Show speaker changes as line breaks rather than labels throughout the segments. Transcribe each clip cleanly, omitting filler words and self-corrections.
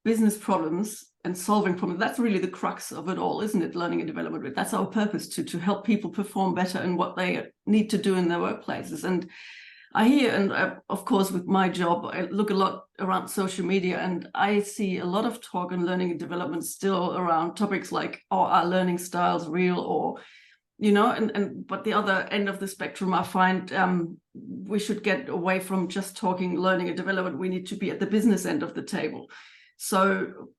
business problems and solving problems, that's really the crux of it all, isn't it? Learning and development. That's our purpose, to help people perform better in what they need to do in their workplaces. And I hear, and of course, with my job, I look a lot around social media, and I see a lot of talk on learning and development still around topics like, are learning styles real, or, you know, but the other end of the spectrum, I find we should get away from just talking learning and development. We need to be at the business end of the table. So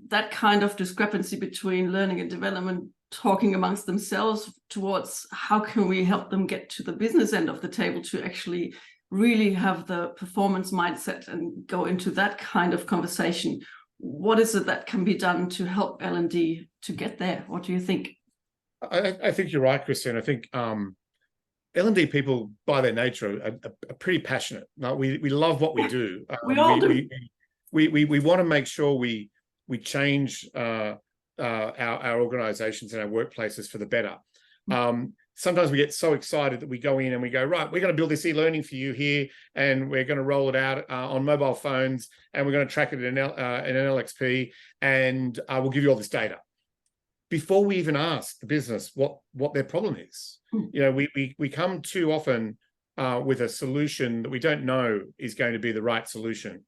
that kind of discrepancy between learning and development talking amongst themselves towards how can we help them get to the business end of the table to actually really have the performance mindset and go into that kind of conversation. What is it that can be done to help L&D to get there? What do you think?
I think you're right, Christian. I think L&D people, by their nature, are pretty passionate. We love what we do.
We all do.
We want to make sure we change our organizations and our workplaces for the better. Sometimes we get so excited that we go in and we go, right, we're going to build this e-learning for you here, and we're going to roll it out on mobile phones, and we're going to track it in an LXP, and we'll give you all this data. Before we even ask the business what their problem is. You know, we come too often with a solution that we don't know is going to be the right solution.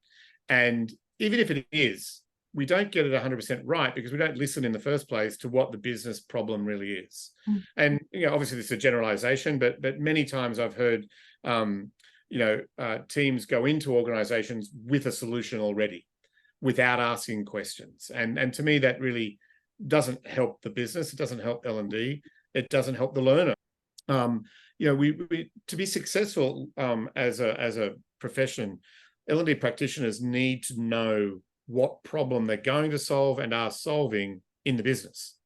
And even if it is, we don't get it 100% right because we don't listen in the first place to what the business problem really is. And, you know, obviously this is a generalization, but many times I've heard, teams go into organizations with a solution already without asking questions. And to me, that really doesn't help the business. It doesn't help L&D. It doesn't help the learner. We to be successful as a profession, L&D practitioners need to know what problem they're going to solve and are solving in the business.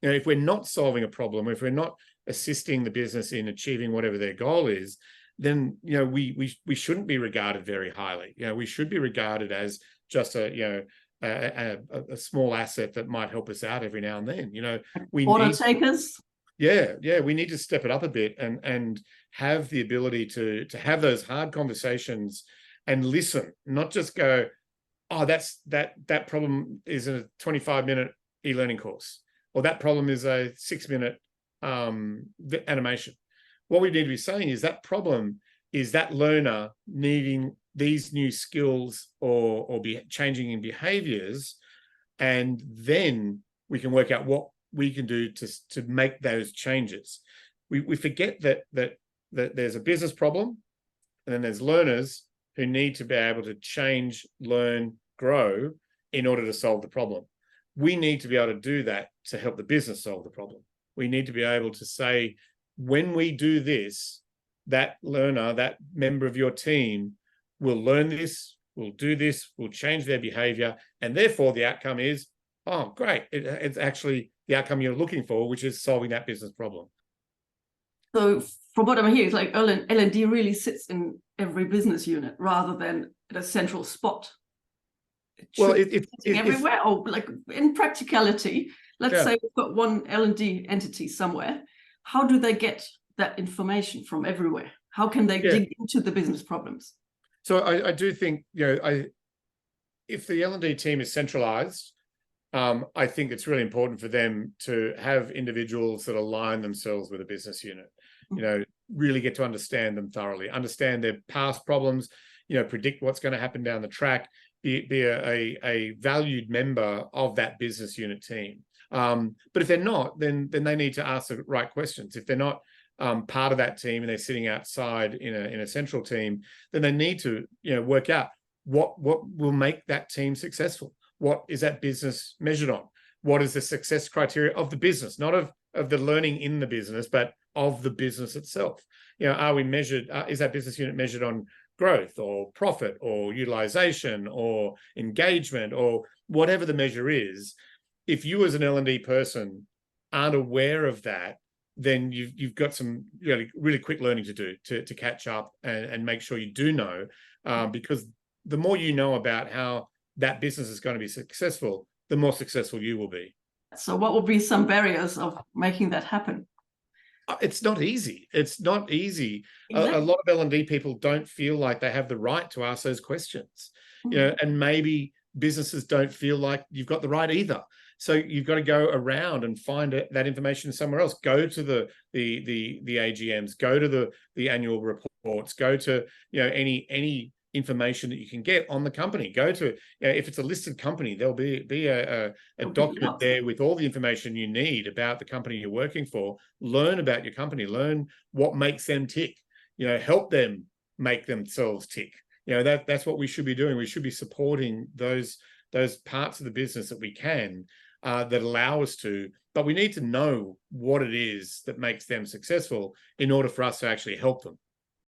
You know, if we're not solving a problem, if we're not assisting the business in achieving whatever their goal is, then, you know, we shouldn't be regarded very highly. You know, we should be regarded as just a small asset that might help us out every now and then. You know, we
order takers.
Yeah, we need to step it up a bit and have the ability to have those hard conversations and listen, not just go, oh, that problem is a 25-minute e-learning course, or that problem is a 6-minute animation. What we need to be saying is that problem is that learner needing these new skills or be changing in behaviors, and then we can work out what we can do to make those changes. We forget that there's a business problem, and then there's learners who need to be able to change, learn, grow in order to solve the problem. We need to be able to do that to help the business solve the problem. We need to be able to say, when we do this, that learner, that member of your team will learn this, will do this, will change their behavior, and therefore the outcome is, oh, great, it's actually the outcome you're looking for, which is solving that business problem.
So from what I'm hearing, it's like L&D really sits in every business unit rather than at a central spot.
Well, it's
everywhere, or like in practicality, let's say we've got one L&D entity somewhere. How do they get that information from everywhere? How can they dig into the business problems?
So I do think, if the L&D team is centralized, I think it's really important for them to have individuals that align themselves with a business unit, really get to understand them thoroughly, understand their past problems, predict what's going to happen down the track, be a valued member of that business unit team. But if they're not, then they need to ask the right questions. If they're not part of that team and they're sitting outside in a central team, then they need to work out what will make that team successful. What is that business measured on? What is the success criteria of the business, not of the learning in the business, but of the business itself? Are we measured? Is that business unit measured on growth or profit or utilization or engagement or whatever the measure is? If you as an L&D person aren't aware of that, then you've got some really quick learning to do to catch up and make sure you do know, because the more you know about how that business is going to be successful, the more successful you will be.
So what would be some barriers of making that happen?
It's not easy. It's not easy.
Exactly.
A lot of L&D people don't feel like they have the right to ask those questions, and maybe businesses don't feel like you've got the right either. So you've got to go around and find that information somewhere else. Go to the AGMs, go to the annual reports, go to any information that you can get on the company. Go to if it's a listed company, there'll be a document there with all the information you need about the company you're working for. Learn about your company, learn what makes them tick, help them make themselves tick. That's what we should be doing. We should be supporting those parts of the business that we can, that allow us to, but we need to know what it is that makes them successful in order for us to actually help them.